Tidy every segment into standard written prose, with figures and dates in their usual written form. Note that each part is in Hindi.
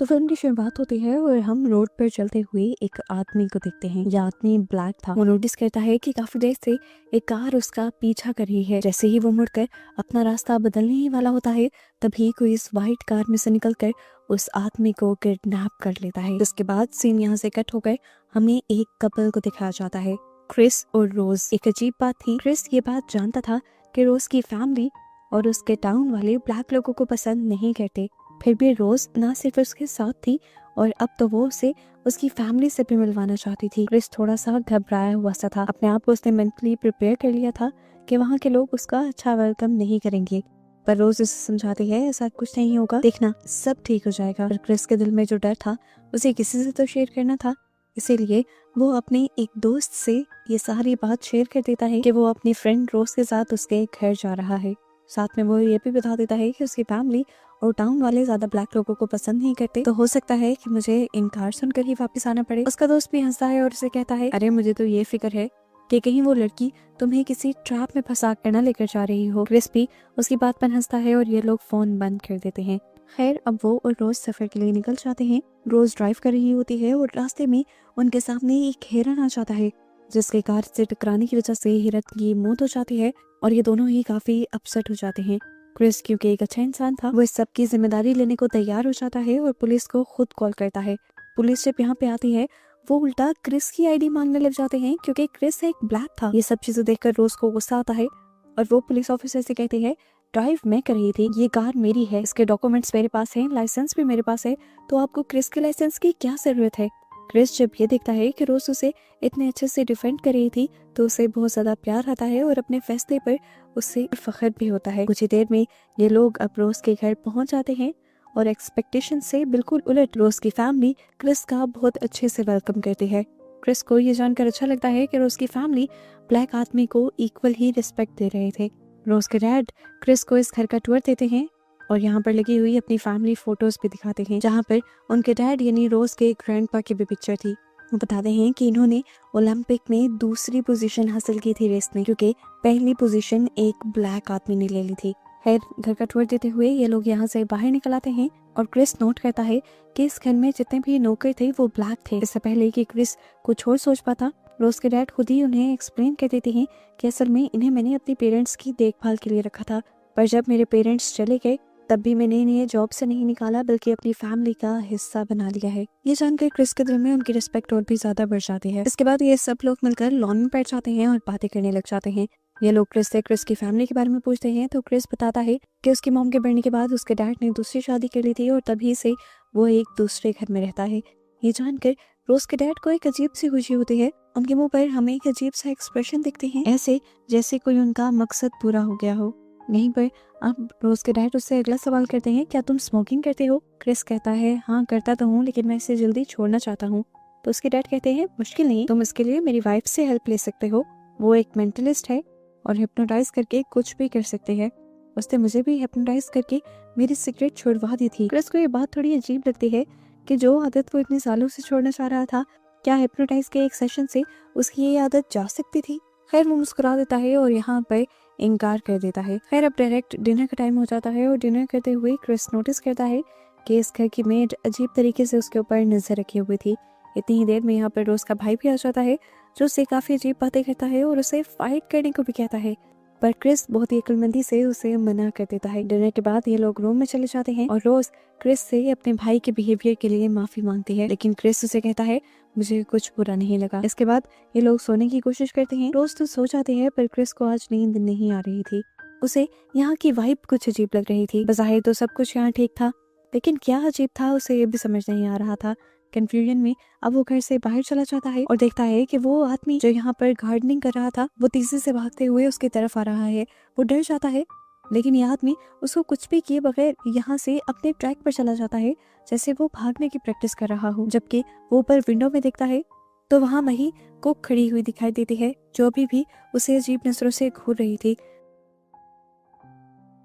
तो फिल्म की शुरुआत होती है और हम रोड पर चलते हुए एक आदमी को देखते हैं। यह आदमी ब्लैक था। वो नोटिस करता है कि काफी देर से एक कार उसका पीछा कर रही है। जैसे ही वो मुड़कर अपना रास्ता बदलने ही वाला होता है, तभी कोई इस व्हाइट कार में से निकलकर उस आदमी को किडनैप कर लेता है। जिसके बाद सीन यहाँ से कट होकर हमें एक कपल को दिखाया जाता है, क्रिस और रोज। एक अजीब बात थी, क्रिस ये बात जानता था कि रोज की फैमिली और उसके टाउन वाले ब्लैक लोगों को पसंद नहीं करते। फिर भी रोज ना सिर्फ उसके साथ थी और अब तो वो उसे उसकी फैमिली से भी मिलवाना चाहती थी। क्रिस थोड़ा सा घबराया हुआ सा था। अपने आप को उसने मेंटली प्रिपेयर कर लिया था कि वहाँ के लोग उसका अच्छा वेलकम नहीं करेंगे। पर रोज उसे समझाती है ऐसा कुछ नहीं होगा, देखना सब ठीक हो जाएगा। पर क्रिस के दिल में जो डर था उसे किसी से तो शेयर करना था, इसीलिए वो अपने एक दोस्त से ये सारी बात शेयर कर देता है कि वो अपनी फ्रेंड रोज के साथ उसके घर जा रहा है। साथ में वो ये भी बता देता है कि उसकी फैमिली और टाउन वाले ज्यादा ब्लैक लोगों को पसंद नहीं करते, तो हो सकता है कि मुझे इनकार सुनकर ही वापस आना पड़े। उसका दोस्त भी हंसता है और उसे कहता है, अरे मुझे तो ये फिक्र है कि कहीं वो लड़की तुम्हें किसी ट्रैप में फंसा कर न लेकर जा रही हो। क्रिस भी उसकी बात पर हंसता है और ये लोग फोन बंद कर देते हैं। खैर, अब वो और रोज सफर के लिए निकल जाते हैं। रोज ड्राइव कर रही होती है और रास्ते में उनके सामने एक हिरन आ जाता है, जिसके कार से टकराने की वजह से हिरन की मौत हो जाती है और ये दोनों ही काफी अपसेट हो जाते हैं। क्रिस क्योंकि एक अच्छा इंसान था, वो इस सब की जिम्मेदारी लेने को तैयार हो जाता है और पुलिस को खुद कॉल करता है। पुलिस जब यहाँ पे आती है, वो उल्टा क्रिस की आईडी मांगने लग जाते हैं क्योंकि क्रिस एक ब्लैक था। ये सब चीजें देखकर रोज को गुस्सा आता है और वो पुलिस ऑफिसर से कहती है, ड्राइव मैं कर रही थी, ये कार मेरी है, इसके डॉक्यूमेंट्स मेरे पास हैं, लाइसेंस भी मेरे पास है, तो आपको क्रिस के लाइसेंस की क्या जरूरत है। क्रिस जब ये देखता है कि रोज उसे इतने अच्छे से डिफेंड कर रही थी, तो उसे बहुत ज्यादा प्यार आता है और अपने फैसले पर उससे फख्र भी होता है। कुछ ही देर में ये लोग अब रोज के घर पहुंच जाते हैं और एक्सपेक्टेशन से बिल्कुल उलट रोज की फैमिली क्रिस का बहुत अच्छे से वेलकम करती है। क्रिस को ये जानकर अच्छा लगता है कि रोज की फैमिली ब्लैक आदमी को इक्वल ही रिस्पेक्ट दे रहे थे। रोज के डैड क्रिस को इस घर का टूर देते हैं और यहाँ पर लगी हुई अपनी फैमिली फोटोज भी दिखाते हैं, जहाँ पर उनके डैड यानी रोज के ग्रैंडपा की भी पिक्चर थी। वो बताते हैं कि इन्होंने ओलंपिक में दूसरी पोजीशन हासिल की थी रेस में, क्योंकि पहली पोजीशन एक ब्लैक आदमी ने ले ली थी। खैर, घर का टूर देते हुए ये लोग यहाँ से बाहर निकल आते हैं और क्रिस नोट करता है कि इस घर में जितने भी नौकर थे वो ब्लैक थे। इससे पहले कि क्रिस कुछ और सोच पाता, रोज के डैड खुद ही उन्हें एक्सप्लेन कर देते हैं कि असल में इन्हें मैंने अपने पेरेंट्स की देखभाल के लिए रखा था, पर जब मेरे पेरेंट्स चले गए तब भी मैंने इन्हें जॉब से नहीं निकाला बल्कि अपनी फैमिली का हिस्सा बना लिया है। ये जानकर क्रिस के दिल में उनकी रिस्पेक्ट और भी ज्यादा बढ़ जाती है। इसके बाद ये सब लोग मिलकर लॉन में बैठ जाते हैं और बातें करने लग जाते हैं। ये लोग क्रिस से क्रिस की फैमिली के बारे में पूछते हैं, तो क्रिस बताता है कि उसकी मॉम के बढ़ने के बाद उसके डैड ने दूसरी शादी कर ली थी और तभी से वो एक दूसरे घर में रहता है। ये जानकर रोज के डैड को एक अजीब सी खुशी होती है। उनके मुंह पर हमें एक अजीब सा एक्सप्रेशन दिखते हैं, ऐसे जैसे कोई उनका मकसद पूरा हो गया हो। यहीं पर अब रोज के डैड उससे अगला सवाल करते हैं, क्या तुम स्मोकिंग करते हो? क्रिस कहता है, हाँ करता तो हूँ, लेकिन मैं इसे जल्दी छोड़ना चाहता हूँ। तो उसके डैड कहते हैं, मुश्किल नहीं, तुम इसके लिए मेरी वाइफ से हेल्प ले सकते हो, वो एक मेंटलिस्ट है और हिप्नोटाइज करके कुछ भी कर सकते हैं। उसने मुझे भी हिप्नोटाइज करके मेरी सिगरेट छुड़वा दी थी। क्रिस को ये बात थोड़ी अजीब लगती है कि जो आदत वो इतने सालों से छोड़ना चाह रहा था, क्या हिप्नोटाइज के एक सेशन से उसकी ये आदत जा सकती थी। खैर, वो मुस्कुरा देता है और यहाँ पर इनकार कर देता है। खैर, अब डायरेक्ट डिनर का टाइम हो जाता है और डिनर करते हुए क्रिस नोटिस करता है कि इस घर की मेड अजीब तरीके से उसके ऊपर नजर रखी हुई थी। इतनी ही देर में यहाँ पर रोज का भाई भी आ जाता है, जो उससे काफी अजीब बातें करता है और उसे फाइट करने को भी कहता है, पर क्रिस बहुत ही अक्लमंदी से उसे मना कर देता है। डिनर के बाद ये लोग रूम में चले जाते हैं और रोज क्रिस से अपने भाई के बिहेवियर के लिए माफी मांगती है, लेकिन क्रिस उसे कहता है, मुझे कुछ बुरा नहीं लगा। इसके बाद ये लोग सोने की कोशिश करते हैं। रोज तो सो जाते हैं, पर क्रिस को आज नींद नहीं आ रही थी। उसे यहाँ की वाइब कुछ अजीब लग रही थी। बज़ाहिर तो सब कुछ यहाँ ठीक था, लेकिन क्या अजीब था उसे ये भी समझ नहीं आ रहा था। कंफ्यूजन में अब वो घर से बाहर चला जाता है और देखता है कि वो आदमी जो यहाँ पर गार्डनिंग कर रहा था, वो तेजी से भागते हुए उसकी तरफ आ रहा है। वो डर जाता है, लेकिन ये आदमी उसको कुछ भी किए बगैर यहाँ से अपने ट्रैक पर चला जाता है, जैसे वो भागने की प्रैक्टिस कर रहा हो। जबकि वो ऊपर विंडो में देखता है तो वहाँ वही कुक खड़ी हुई दिखाई देती है, जो अभी भी उसे अजीब नजरों से घूर रही थी।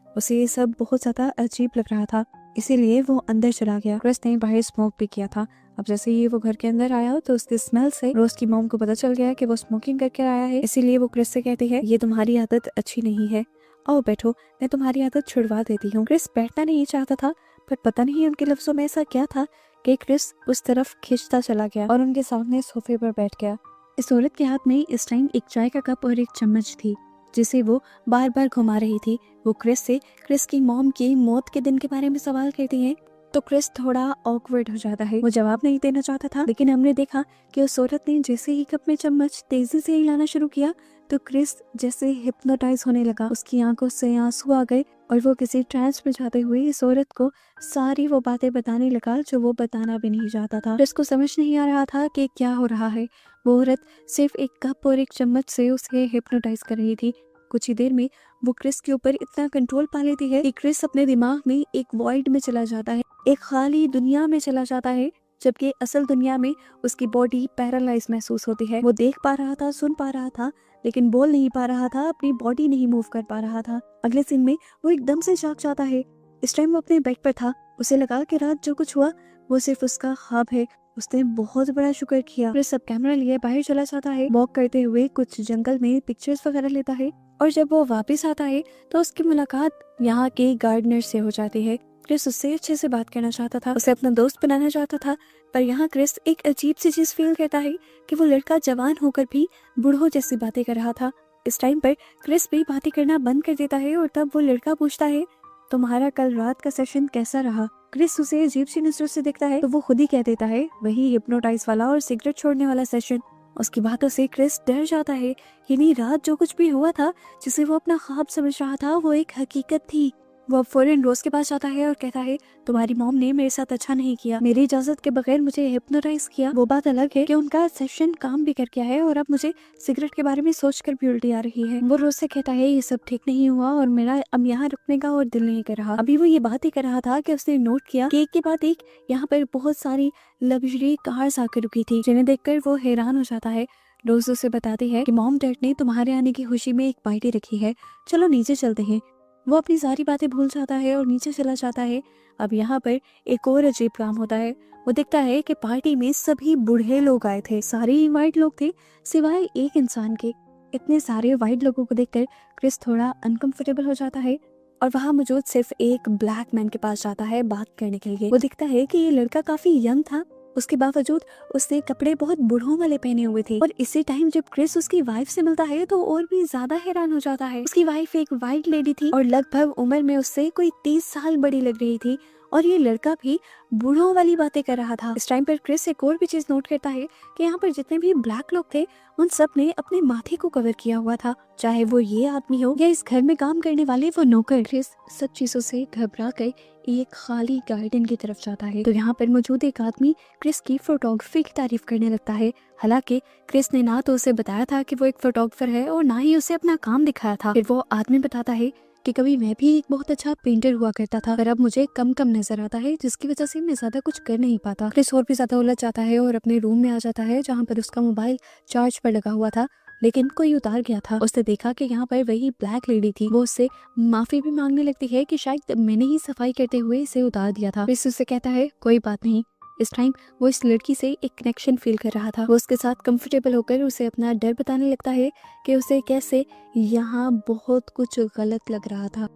उसे ये सब बहुत ज्यादा अजीब लग रहा था, इसीलिए वो अंदर चला गया। क्रिस ने बाहर स्मोक भी किया था। अब जैसे ही वो घर के अंदर आया तो उसके स्मेल से रोज की मॉम को पता चल गया कि वो स्मोकिंग करके आया है, इसीलिए वो क्रिस से कहती है, ये तुम्हारी आदत अच्छी नहीं है, आओ बैठो, मैं तुम्हारी आदत छुड़वा देती हूँ। क्रिस बैठना नहीं चाहता था, पर पता नहीं उनके लफ्जों में ऐसा क्या था कि क्रिस उस तरफ खींचता चला गया और उनके सामने सोफे पर बैठ गया। इस औरत के हाथ में इस टाइम एक चाय का कप और एक चम्मच थी जिसे वो बार बार घुमा रही थी। वो क्रिस की मॉम की मौत के दिन के बारे में सवाल करती है तो क्रिस थोड़ा ऑकवर्ड हो जाता है। वो जवाब नहीं देना चाहता था, लेकिन हमने देखा कि उस औरत ने जैसे ही कप में चम्मच तेजी से हिलाना शुरू किया तो क्रिस जैसे हिप्नोटाइज होने लगा। उसकी आंखों से आंसू आ गए और वो किसी ट्रांस में जाते हुए इस औरत को सारी वो बातें बताने लगा जो वो बताना भी नहीं चाहता था। क्रिस को समझ नहीं आ रहा था कि क्या हो रहा है। वो औरत सिर्फ एक कप और एक चम्मच से उसे हिप्नोटाइज कर रही थी। कुछ ही देर में वो क्रिस के ऊपर इतना कंट्रोल पा लेती है कि क्रिस अपने दिमाग में एक वॉइड में चला जाता है, एक खाली दुनिया में चला जाता है, जबकि असल दुनिया में उसकी बॉडी पैरालाइज महसूस होती है। वो देख पा रहा था, सुन पा रहा था, लेकिन बोल नहीं पा रहा था, अपनी बॉडी नहीं मूव कर पा रहा था। अगले सीन में वो एकदम से जाग जाता है। इस टाइम वो अपने बेड पर था। उसे लगा कि रात जो कुछ हुआ वो सिर्फ उसका ख्वाब है। उसने बहुत बड़ा शुक्र किया। फिर सब कैमरा लिए बाहर चला जाता है, वॉक करते हुए कुछ जंगल में पिक्चर्स वगैरह लेता है और जब वो वापस आता है तो उसकी मुलाकात यहाँ के गार्डनर से हो जाती है। क्रिस उससे अच्छे से बात करना चाहता था, उसे अपना दोस्त बनाना चाहता था, पर यहाँ क्रिस एक अजीब सी चीज फील करता है कि वो लड़का जवान होकर भी बूढ़ों जैसी बातें कर रहा था। इस टाइम पर क्रिस भी बातें करना बंद कर देता है और तब वो लड़का पूछता है, तुम्हारा कल रात का सेशन कैसा रहा? क्रिस उसे अजीब सी नजरों से देखता है तो वो खुद ही कह देता है, वही हिप्नोटाइज वाला और सिगरेट छोड़ने वाला सेशन। उसकी बातों से क्रिस डर जाता है। यानी रात जो कुछ भी हुआ था, जिसे वो अपना ख्वाब समझ रहा था, वो एक हकीकत थी। वो फौरन रोज के पास जाता है और कहता है, तुम्हारी मॉम ने मेरे साथ अच्छा नहीं किया, मेरी इजाजत के बगैर मुझे हिप्नोटाइज किया। वो बात अलग है कि उनका सेशन काम भी कर गया है और अब मुझे सिगरेट के बारे में सोचकर भी उल्टी आ रही है। वो रोज से कहता है ये सब ठीक नहीं हुआ और मेरा अब यहाँ रुकने का और दिल नहीं कर रहा। अभी वो ये बात ही कर रहा था कि उसने नोट किया कि एक के बाद एक यहाँ पर बहुत सारी लग्जरी कार्स आकर रुकी थी, जिन्हें देखकर वो हैरान हो जाता है। रोज उसे बताती है कि मॉम डैड ने तुम्हारे आने की खुशी में एक पार्टी रखी है, चलो नीचे चलते हैं। वो अपनी सारी बातें भूल जाता है और नीचे चला जाता है। अब यहाँ पर एक और अजीब काम होता है। वो देखता है कि पार्टी में सभी बूढ़े लोग आए थे, सारे ही वाइट लोग थे सिवाय एक इंसान के। इतने सारे वाइट लोगों को देखकर क्रिस थोड़ा अनकंफर्टेबल हो जाता है और वहाँ मौजूद सिर्फ एक ब्लैक मैन के पास जाता है बात करने के लिए। वो दिखता है कि ये लड़का काफी यंग था, उसके बावजूद उसने कपड़े बहुत बूढ़ों वाले पहने हुए थे। और इसी टाइम जब क्रिस उसकी वाइफ से मिलता है तो और भी ज्यादा हैरान हो जाता है। उसकी वाइफ एक वाइट लेडी थी और लगभग उम्र में उससे कोई 30 साल बड़ी लग रही थी और ये लड़का भी बूढ़ों वाली बातें कर रहा था। इस टाइम पर क्रिस एक और भी चीज नोट करता है कि यहाँ पर जितने भी ब्लैक लोग थे उन सब ने अपने माथे को कवर किया हुआ था, चाहे वो ये आदमी हो या इस घर में काम करने वाले वो नौकर। क्रिस सब चीजों से घबरा कर एक खाली गार्डन की तरफ जाता है तो यहाँ पर मौजूद एक आदमी क्रिस की फोटोग्राफी की तारीफ करने लगता है। हालांकि क्रिस ने ना तो उसे बताया था कि वो एक फोटोग्राफर है और ना ही उसे अपना काम दिखाया था। फिर वो आदमी बताता है कि कभी मैं भी एक बहुत अच्छा पेंटर हुआ करता था, पर अब मुझे कम कम नजर आता है, जिसकी वजह से मैं ज्यादा कुछ कर नहीं पाता। क्रिस और भी ज्यादा उलझ जाता है और अपने रूम में आ जाता है जहाँ पर उसका मोबाइल चार्ज पर लगा हुआ था, लेकिन कोई उतार गया था। उसने देखा कि यहाँ पर वही ब्लैक लेडी थी। वो उससे माफी भी मांगने लगती है कि शायद मैंने ही सफाई करते हुए इसे उतार दिया था। क्रिस उससे कहता है कोई बात नहीं। इस टाइम वो इस लड़की से एक कनेक्शन फील कर रहा था। वो उसके साथ कंफर्टेबल होकर उसे अपना डर बताने लगता है कि उसे कैसे यहाँ बहुत कुछ गलत लग रहा था।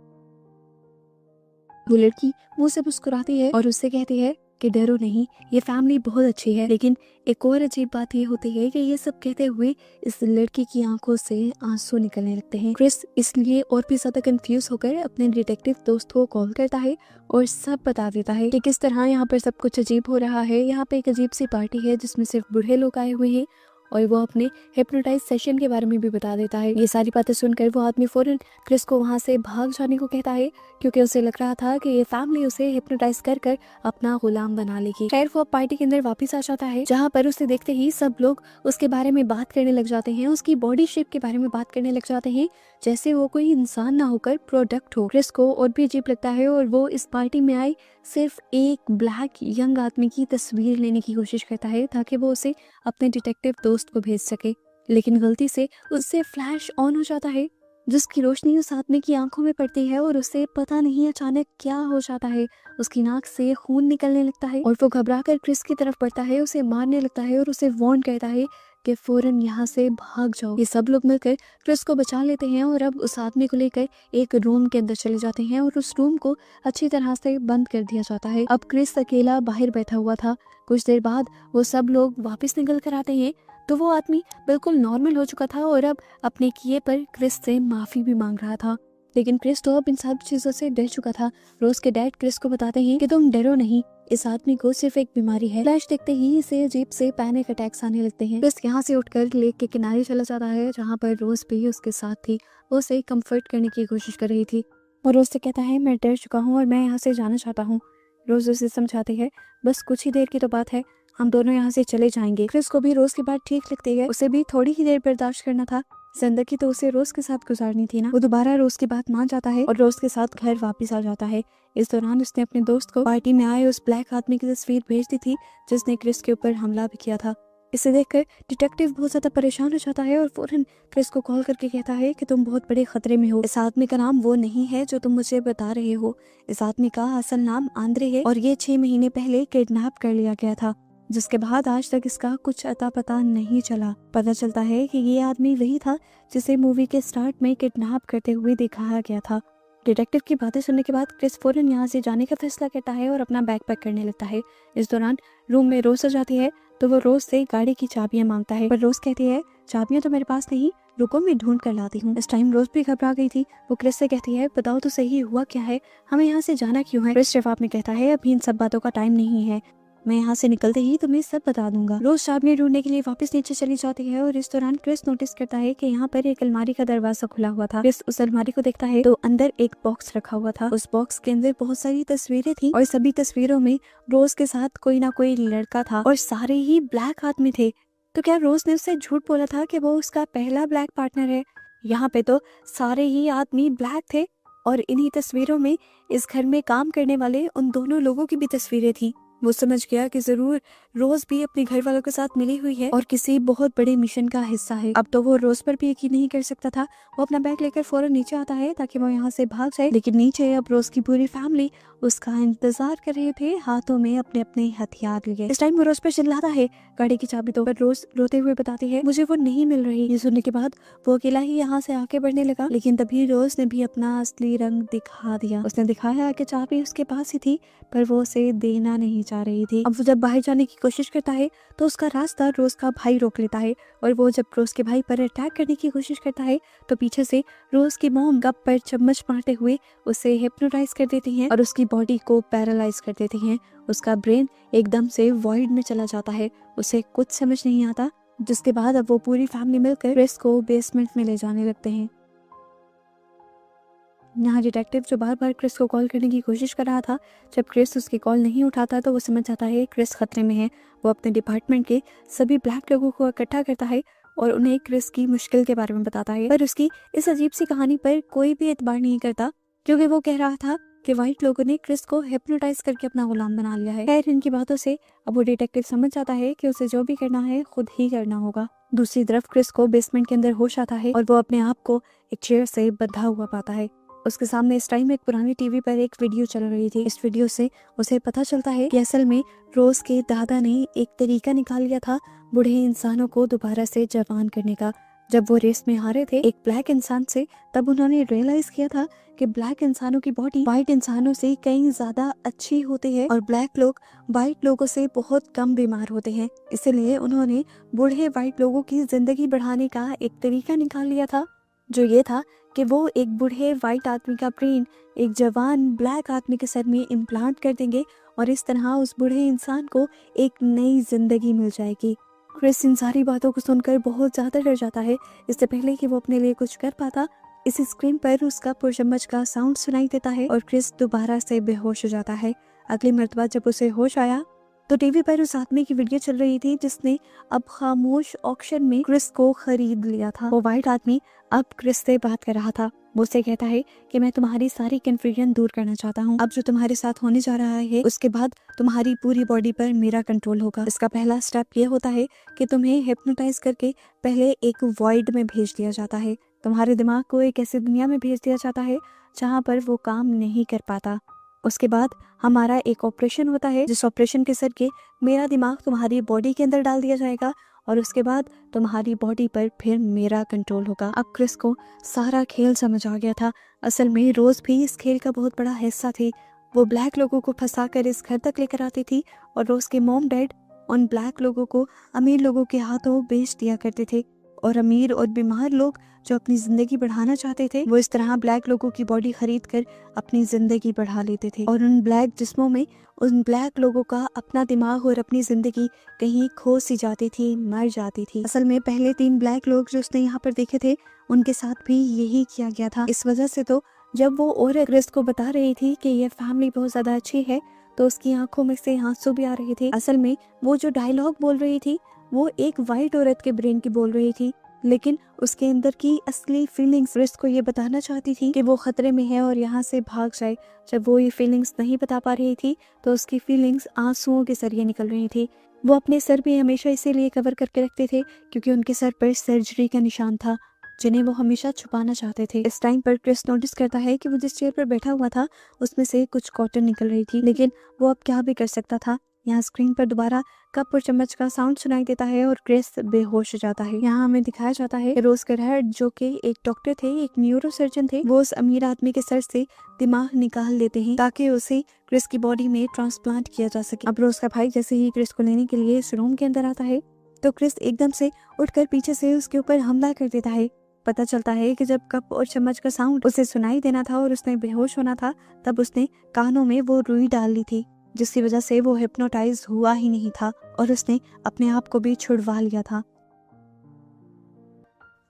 वो लड़की मुंह से मुस्कुराती है और उससे कहती है कि डरो नहीं, ये फैमिली बहुत अच्छी है। लेकिन एक और अजीब बात ये होती है कि ये सब कहते हुए इस लड़की की आंखों से आंसू निकलने लगते हैं। क्रिस इसलिए और भी ज्यादा कंफ्यूज होकर अपने डिटेक्टिव दोस्त को कॉल करता है और सब बता देता है कि किस तरह यहाँ पर सब कुछ अजीब हो रहा है। यहाँ पे एक अजीब सी पार्टी है जिसमें सिर्फ बूढ़े लोग आए हुए हैं और वो अपने हिप्नोटाइज सेशन के बारे में भी बता देता है। ये सारी बातें सुनकर वो आदमी फौरन क्रिस को वहाँ से भाग जाने को कहता है, क्योंकि उसे लग रहा था कि ये फैमिली उसे हिप्नोटाइज कर कर अपना गुलाम बना लेगी। खैर वो पार्टी के अंदर वापस आ जाता है, जहाँ पर उसे देखते ही सब लोग उसके बारे में बात करने लग जाते हैं, उसकी बॉडी शेप के बारे में बात करने लग जाते हैं, जैसे वो कोई इंसान ना होकर प्रोडक्ट हो। क्रिस को और भी अजीब लगता है और वो इस पार्टी में आए सिर्फ एक ब्लैक यंग आदमी की तस्वीर लेने की कोशिश करता है ताकि वो उसे अपने डिटेक्टिव दोस्त को भेज सके, लेकिन गलती से उससे फ्लैश ऑन हो जाता है जिसकी रोशनी उस आदमी की आंखों में पड़ती है और उसे पता नहीं अचानक क्या हो जाता है, उसकी नाक से खून निकलने लगता है और वो घबरा कर क्रिस की तरफ बढ़ता है, उसे मारने लगता है और उसे वार्न करता है कि फौरन यहाँ से भाग जाओ। ये सब लोग मिलकर क्रिस को बचा लेते हैं और अब उस आदमी को लेकर एक रूम के अंदर चले जाते हैं और उस रूम को अच्छी तरह से बंद कर दिया जाता है। अब क्रिस अकेला बाहर बैठा हुआ था। कुछ देर बाद वो सब लोग वापस निकल कर आते हैं तो वो आदमी बिल्कुल नॉर्मल हो चुका था और अब अपने किए पर क्रिस से माफी भी मांग रहा था। लेकिन क्रिस तो अब इन सब चीजों से डर चुका था। रोज के डैड क्रिस को बताते हैं कि तुम डरो नहीं, इस आदमी को सिर्फ एक बीमारी है। फ्लैश देखते ही इसे अजीब से पैनिक अटैक्स आने लगते हैं। क्रिस यहाँ से उठकर लेक के किनारे चला जाता है जहाँ पर रोज भी उसके साथ थी। वो उसे कंफर्ट करने की कोशिश कर रही थी और रोज से कहता है मैं डर चुका हूँ और मैं यहाँ से जाना चाहता हूँ। रोज उसे समझाती है बस कुछ ही देर की तो बात है, हम दोनों यहाँ से चले जाएंगे। क्रिस को भी रोज की बात ठीक लगती है, उसे भी थोड़ी ही देर बर्दाश्त करना था। जिंदगी तो उसे रोज के साथ गुजारनी थी ना। वो दोबारा रोज की बात मान जाता है और रोज के साथ घर वापस आ जाता है। इस दौरान उसने अपने दोस्त को पार्टी में आए उस ब्लैक आदमी की तस्वीर भेज दी थी जिसने क्रिस के ऊपर हमला भी किया था। इसे देखकर डिटेक्टिव बहुत ज्यादा परेशान हो जाता है और फौरन क्रिस को कॉल करके कहता है कि तुम बहुत बड़े खतरे में हो। इस आदमी का नाम वो नहीं है जो तुम मुझे बता रहे हो। इस आदमी का असल नाम आंद्रे है और ये 6 महीने पहले किडनैप कर लिया गया था, जिसके बाद आज तक इसका कुछ अता पता नहीं चला। पता चलता है कि ये आदमी वही था जिसे मूवी के स्टार्ट में किडनैप करते हुए दिखाया गया था। डिटेक्टिव की बातें सुनने के बाद क्रिस फौरन यहाँ से जाने का फैसला करता है और अपना बैग पैक करने लगता है। इस दौरान रूम में रोज आ जाती है तो वो रोज से गाड़ी की चाबियां मांगता है, पर रोज कहती है चाबियां तो मेरे पास नहीं, रुको मैं ढूंढ कर लाती हूँ। इस टाइम रोज भी घबरा गई थी। वो क्रिस से कहती है बताओ तो सही हुआ क्या है, हमें यहाँ से जाना क्यों है। क्रिस जवाब में कहता है अभी इन सब बातों का टाइम नहीं है, मैं यहाँ से निकलते ही तुम्हें सब बता दूंगा। रोज चाबियां ढूंढने के लिए वापस नीचे चली जाती है और इस दौरान क्रिस नोटिस करता है कि यहाँ पर एक अलमारी का दरवाजा खुला हुआ था। क्रिस उस अलमारी को देखता है तो अंदर एक बॉक्स रखा हुआ था। उस बॉक्स के अंदर बहुत सारी तस्वीरें थी और सभी तस्वीरों में रोज के साथ कोई ना कोई लड़का था और सारे ही ब्लैक आदमी थे। तो क्या रोज ने उससे झूठ बोला था कि वो उसका पहला ब्लैक पार्टनर है? यहाँ पे तो सारे ही आदमी ब्लैक थे और इन्हीं तस्वीरों में इस घर में काम करने वाले उन दोनों लोगों की भी तस्वीरें थी। वो समझ गया कि जरूर रोज भी अपने घर वालों के साथ मिली हुई है और किसी बहुत बड़े मिशन का हिस्सा है। अब तो वो रोज पर भी यकीन नहीं कर सकता था। वो अपना बैग लेकर फौरन नीचे आता है ताकि वो यहाँ से भाग जाए, लेकिन नीचे अब रोज की पूरी फैमिली उसका इंतजार कर रहे थे, हाथों में अपने अपने हथियार लिए। इस टाइम वो रोज पर चिल्लाता है गाड़ी की चाबी दो, पर रोज रोते हुए बताती है मुझे वो नहीं मिल रही। ये सुनने के बाद वो अकेला ही यहाँ से आगे बढ़ने लगा, लेकिन तभी रोज ने भी अपना असली रंग दिखा दिया। उसने दिखाया कि चाबी उसके पास ही थी पर वो उसे देना नहीं चाह रही थी। अब वो जब बाहर जाने की कोशिश करता है तो उसका रास्ता रोज का भाई रोक लेता है और वो जब रोज के भाई पर अटैक करने की कोशिश करता है तो पीछे से रोज की मॉम गप पर चम्मच मारते हुए उसे हिप्नोटाइज कर देती हैं और उसकी बॉडी को पैरालाइज कर देती हैं। उसका ब्रेन एकदम से वॉइड में चला जाता है, उसे कुछ समझ नहीं आता, जिसके बाद अब वो पूरी फैमिली मिलकर क्रिस को बेसमेंट में ले जाने लगते हैं। यहाँ डिटेक्टिव जो बार बार क्रिस को कॉल करने की कोशिश कर रहा था, जब क्रिस उसकी कॉल नहीं उठाता तो वो समझ जाता है क्रिस खतरे में है। वो अपने डिपार्टमेंट के सभी ब्लैक लोगों को इकट्ठा करता है और उन्हें क्रिस की मुश्किल के बारे में बताता है, पर उसकी इस अजीब सी कहानी पर कोई भी एतबार नहीं करता क्योंकि वो कह रहा था कि व्हाइट लोगों ने क्रिस को हिप्नोटाइज करके अपना गुलाम बना लिया है। खैर इनकी बातों से अब वो डिटेक्टिव समझ जाता है कि उसे जो भी करना है खुद ही करना होगा। दूसरी तरफ क्रिस को बेसमेंट के अंदर होश आता है और वो अपने आप को एक चेयर से बंधा हुआ पाता है। उसके सामने इस टाइम एक पुरानी टीवी पर एक वीडियो चल रही थी। इस वीडियो से उसे पता चलता है कि असल में रोज के दादा ने एक तरीका निकाल लिया था बूढ़े इंसानों को दोबारा से जवान करने का। जब वो रेस में हारे थे एक ब्लैक इंसान से, तब उन्होंने रियलाइज किया था कि ब्लैक इंसानों की बॉडी व्हाइट इंसानों से कहीं ज्यादा अच्छी होती है और ब्लैक लोग व्हाइट लोगों से बहुत कम बीमार होते हैं। इसलिए उन्होंने बूढ़े व्हाइट लोगों की जिंदगी बढ़ाने का एक तरीका निकाल लिया था, जो ये था कि वो एक बूढ़े व्हाइट आदमी का ब्रेन एक जवान ब्लैक आदमी के सर में इम्प्लांट कर देंगे और इस तरह उस बूढ़े इंसान को एक नई जिंदगी मिल जाएगी। क्रिस इन सारी बातों को सुनकर बहुत ज्यादा डर जाता है। इससे पहले कि वो अपने लिए कुछ कर पाता, इस स्क्रीन पर उसका पुरचम्मच का साउंड सुनाई देता है और क्रिस दोबारा से बेहोश हो जाता है। अगली मर्तबा जब उसे होश आया तो टीवी पर उस आदमी की वीडियो चल रही थी जिसने अब खामोश ऑक्शन में क्रिस को खरीद लिया था। वो व्हाइट आदमी अब क्रिस से बात कर रहा था। वो उसे कहता है कि मैं तुम्हारी सारी कंफ्यूजन दूर करना चाहता हूँ। अब जो तुम्हारे साथ होने जा रहा है उसके बाद तुम्हारी पूरी बॉडी पर मेरा कंट्रोल होगा। इसका पहला स्टेप ये होता है कि तुम्हें हिप्नोटाइज करके पहले एक वॉइड में भेज दिया जाता है तुम्हारे दिमाग को एक ऐसी दुनिया में भेज दिया जाता है जहाँ पर वो काम नहीं कर पाता। उसके बाद हमारा एक ऑपरेशन होता है, जिस ऑपरेशन के सर के मेरा दिमाग तुम्हारी बॉडी के अंदर डाल दिया जाएगा और उसके बाद तुम्हारी बॉडी पर फिर मेरा कंट्रोल होगा। अब क्रिस को सारा खेल समझ आ गया था। असल में रोज भी इस खेल का बहुत बड़ा हिस्सा थी। वो ब्लैक लोगों को फंसाकर इस घर तक लेकर आती थी और रोज के मॉम डैड उन ब्लैक लोगों को अमीर लोगों के हाथों बेच दिया करते थे और अमीर और बीमार लोग जो अपनी जिंदगी बढ़ाना चाहते थे वो इस तरह ब्लैक लोगों की बॉडी खरीद कर अपनी जिंदगी बढ़ा लेते थे और उन ब्लैक जिस्मों में उन ब्लैक लोगों का अपना दिमाग और अपनी जिंदगी कहीं खो सी जाती थी, मर जाती थी। असल में पहले 3 ब्लैक लोग जो उसने यहाँ पर देखे थे उनके साथ भी यही किया गया था। इस वजह से तो जब वो और क्रिस को बता रही थी कि ये फैमिली बहुत ज्यादा अच्छी है तो उसकी आंखों में से आंसू भी आ रहे थे। असल में वो जो डायलॉग बोल रही थी वो एक वाइट औरत के ब्रेन की बोल रही थी, लेकिन उसके अंदर की असली फीलिंग्स क्रिस को ये बताना चाहती थी कि वो खतरे में है और यहाँ से भाग जाए। जब वो ये फीलिंग्स नहीं बता पा रही थी तो उसकी फीलिंग्स आंसुओं के जरिए निकल रही थी। वो अपने सर पे हमेशा इसीलिए कवर करके रखते थे क्योंकि उनके सर पर सर्जरी का निशान था जिन्हें वो हमेशा छुपाना चाहते थे। इस टाइम पर क्रिस नोटिस करता है कि वो जिस चेयर पर बैठा हुआ था उसमें से कुछ कॉटन निकल रही थी, लेकिन वो अब क्या भी कर सकता था। यहाँ स्क्रीन पर दोबारा कप और चम्मच का साउंड सुनाई देता है और क्रिस बेहोश हो जाता है। यहाँ हमें दिखाया जाता है रोज करहट जो कि एक डॉक्टर थे, एक न्यूरो सर्जन थे, वो उस अमीर आदमी के सर से दिमाग निकाल लेते हैं ताकि उसे क्रिस की बॉडी में ट्रांसप्लांट किया जा सके। अब रोज का भाई जैसे ही क्रिस को लेने के लिए इस रूम के अंदर आता है तो क्रिस एकदम से उठकर पीछे से उसके ऊपर हमला कर देता है। पता चलता है कि जब कप और चम्मच का साउंड उसे सुनाई देना था और उसने बेहोश होना था तब उसने कानों में वो रुई डाल ली थी, जिसकी वजह से वो हिप्नोटाइज हुआ ही नहीं था और उसने अपने आप को भी छुड़वा लिया था।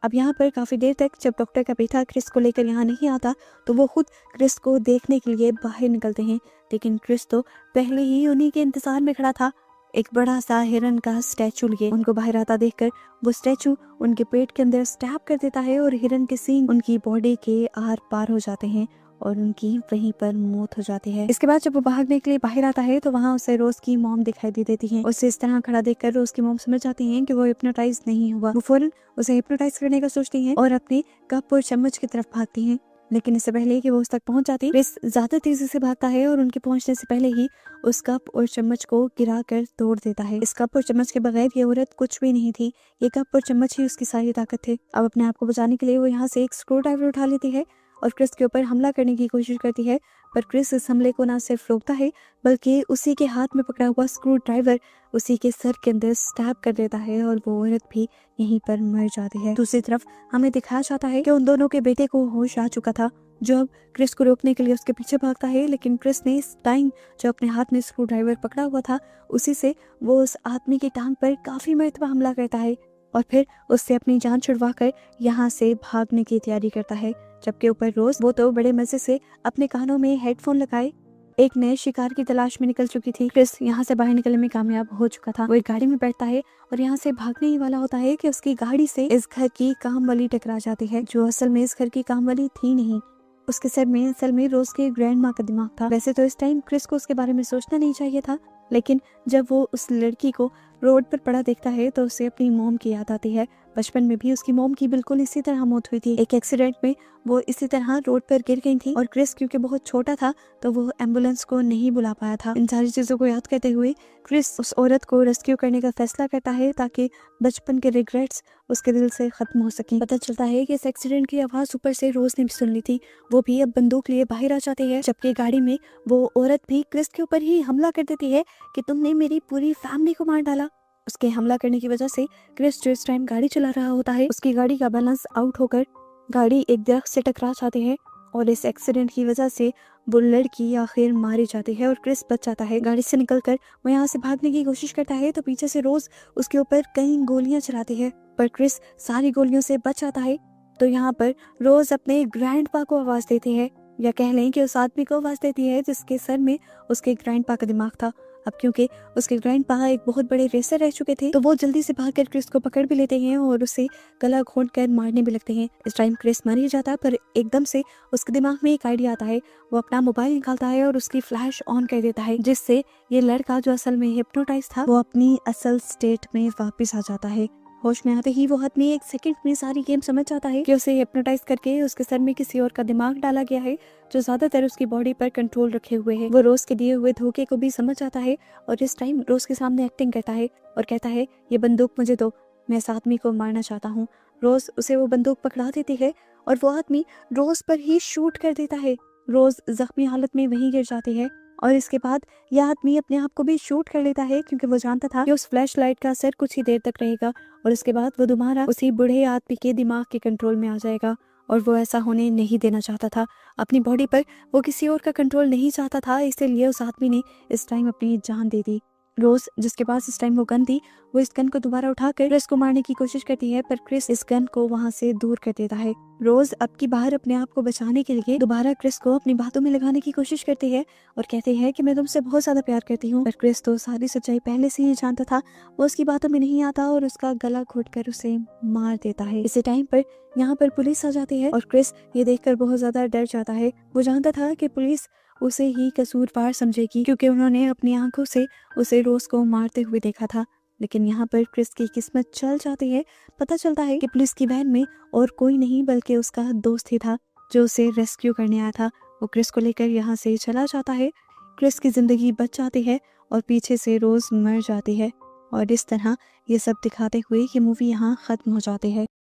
अब यहाँ पर काफी देर तक जब डॉक्टर का बेटा क्रिस को लेकर यहाँ नहीं आता तो वो खुद क्रिस को देखने के लिए बाहर निकलते हैं, लेकिन क्रिस तो पहले ही उन्हीं के इंतजार में खड़ा था, एक बड़ा सा हिरन का स्टैचू लिए। उनको बाहर आता देखकर वो स्टैचू उनके पेट के अंदर स्टैब कर देता है और हिरन के सींग उनकी बॉडी के आर पार हो जाते हैं और उनकी वहीं पर मौत हो जाती है। इसके बाद जब वो भागने के लिए बाहर आता है तो वहाँ उसे रोज की मॉम दिखाई दे देती है। उसे इस तरह खड़ा देखकर रोज की मॉम समझ जाती है कि वो हिप्नोटाइज नहीं हुआ। वो फौरन उसे हिप्नोटाइज करने का सोचती है और अपने कप और चम्मच की तरफ भागती है, लेकिन इससे पहले कि वो उस तक पहुंच जाती क्रिस ज्यादा तेजी से भागता है और उनके पहुंचने से पहले ही उस कप और चम्मच को गिरा कर तोड़ देता है। इस कप और चम्मच के बगैर ये औरत कुछ भी नहीं थी, ये कप और चम्मच ही उसकी सारी ताकत थे। अब अपने आप को बचाने के लिए वो यहाँ से एक स्क्रू ड्राइवर उठा लेती है और क्रिस के ऊपर हमला करने की कोशिश करती है, पर क्रिस इस हमले को ना सिर्फ रोकता है बल्कि उसी के हाथ में पकड़ा हुआ स्क्रू ड्राइवर उसी के सर के अंदर स्टैब कर देता है और वो औरत भी यहीं पर मर जाती है। दूसरी तरफ हमें दिखाया जाता है कि उन दोनों के बेटे को होश आ चुका था जो अब क्रिस को रोकने के लिए उसके पीछे भागता है, लेकिन क्रिस ने इस टाइम जो अपने हाथ में स्क्रू ड्राइवर पकड़ा हुआ था उसी से वो उस आदमी की टांग पर काफी मरतबा हमला करता है और फिर उससे अपनी जान छुड़वा कर यहाँ से भागने की तैयारी करता है। जबकि ऊपर रोज वो तो बड़े मजे से अपने कानों में हेडफोन लगाए एक नए शिकार की तलाश में निकल चुकी थी। क्रिस यहाँ से बाहर निकलने में कामयाब हो चुका था। वो एक गाड़ी में बैठता है और यहाँ से भागने ही वाला होता है कि उसकी गाड़ी से इस घर की काम वाली टकरा जाती है, जो असल में इस घर की काम वाली थी नहीं। उसके सर में असल में रोज के ग्रैंड माँ का दिमाग था। वैसे तो इस टाइम क्रिस को उसके बारे में सोचना नहीं चाहिए था, लेकिन जब वो उस लड़की को रोड पर पड़ा देखता है तो उसे अपनी मॉम की याद आती है। बचपन में भी उसकी मॉम की बिल्कुल इसी तरह मौत हुई थी। एक एक्सीडेंट में वो इसी तरह रोड पर गिर गई थी और क्रिस क्योंकि बहुत छोटा था तो वो एम्बुलेंस को नहीं बुला पाया था। इन सारी चीजों को याद करते हुए क्रिस उस औरत को रेस्क्यू करने का फैसला करता है ताकि बचपन के रिग्रेट्स उसके दिल से खत्म हो सकें। पता चलता है कि इस एक्सीडेंट की आवाज ऊपर से रोज ने भी सुन ली थी। वो भी अब बंदूक लिए बाहर आ जाती है, जबकि गाड़ी में वो औरत भी क्रिस के ऊपर ही हमला कर देती है कि तुमने मेरी पूरी फैमिली को मार डाला। उसके हमला करने की वजह से क्रिस जो इस टाइम गाड़ी चला रहा होता है उसकी गाड़ी का बैलेंस आउट होकर गाड़ी एक दरख्त से टकरा जाती है और इस एक्सीडेंट की वजह से वो लड़की आखिर मारी जाती है और क्रिस बच जाता है। गाड़ी से निकलकर वो यहाँ से भागने की कोशिश करता है तो पीछे से रोज उसके ऊपर कई गोलियां चलाती है, पर क्रिस सारी गोलियों से बच जाता है। तो यहाँ पर रोज अपने ग्रैंडपा को आवाज देती है, या कह लें कि उस आदमी को आवाज देती है जिसके सर में उसके ग्रैंडपा का दिमाग था। अब क्योंकि उसके ग्रैंडपा एक बहुत बड़े रेसर रह चुके थे तो वो जल्दी से भागकर क्रिस को पकड़ भी लेते हैं और उसे गला घोंट कर मारने भी लगते हैं। इस टाइम क्रिस मर ही जाता है, पर एकदम से उसके दिमाग में एक आइडिया आता है। वो अपना मोबाइल निकालता है और उसकी फ्लैश ऑन कर देता है, जिससे ये लड़का जो असल में हिप्नोटाइज था वो अपनी असल स्टेट में वापस आ जाता है होश में आते ही वो आदमी एक सेकंड में सारी गेम समझ जाता है कि उसे हिप्नोटाइज करके उसके सर में किसी और का दिमाग डाला गया है जो ज्यादातर उसकी बॉडी पर कंट्रोल रखे हुए है। वो रोज के दिए हुए धोखे को भी समझ आता है और इस टाइम रोज के सामने एक्टिंग करता है और कहता है ये बंदूक मुझे दो, मैं इस आदमी को मारना चाहता हूँ। रोज उसे वो बंदूक पकड़ा देती है और वो आदमी रोज पर ही शूट कर देता है। रोज जख्मी हालत में वहीं गिर जाती है और इसके बाद यह आदमी अपने आप को भी शूट कर लेता है क्योंकि वो जानता था कि उस फ्लैश लाइट का असर कुछ ही देर तक रहेगा और इसके बाद वो दोबारा उसी बूढ़े आदमी के दिमाग के कंट्रोल में आ जाएगा। और वो ऐसा होने नहीं देना चाहता था। अपनी बॉडी पर वो किसी और का कंट्रोल नहीं चाहता था, इसलिए उस आदमी ने इस टाइम अपनी जान दे दी। रोज जिसके पास इस टाइम वो गन थी, वो इस गन को दोबारा उठाकर क्रिस को मारने की कोशिश करती है, पर क्रिस इस गन को वहां से दूर कर देता है। रोज अब की बार अपने आप को बचाने के लिए दोबारा क्रिस को अपनी बातों में लगाने की कोशिश करती है और कहती है कि मैं तुमसे बहुत ज्यादा प्यार करती हूँ। पर क्रिस तो सारी सच्चाई पहले से ही जानता था, वो उसकी बातों में नहीं आता और उसका गला घोटकर उसे मार देता है। इसी टाइम पर यहाँ पर पुलिस आ जाती है और क्रिस ये देखकर बहुत ज्यादा डर जाता है। वो जानता था कि पुलिस उसे ही कसूरवार समझेगी क्योंकि उन्होंने अपनी आंखों से उसे रोज को मारते हुए देखा था। लेकिन यहाँ पर क्रिस की किस्मत चल जाती है। पता चलता है कि पुलिस की वैन में और कोई नहीं बल्कि उसका दोस्त ही था जो उसे रेस्क्यू करने आया था। वो क्रिस को लेकर यहाँ से चला जाता है। क्रिस की जिंदगी बच जाती है और पीछे से रोज मर जाती है और इस तरह ये सब दिखाते हुए ये मूवी यहाँ खत्म हो जाती है।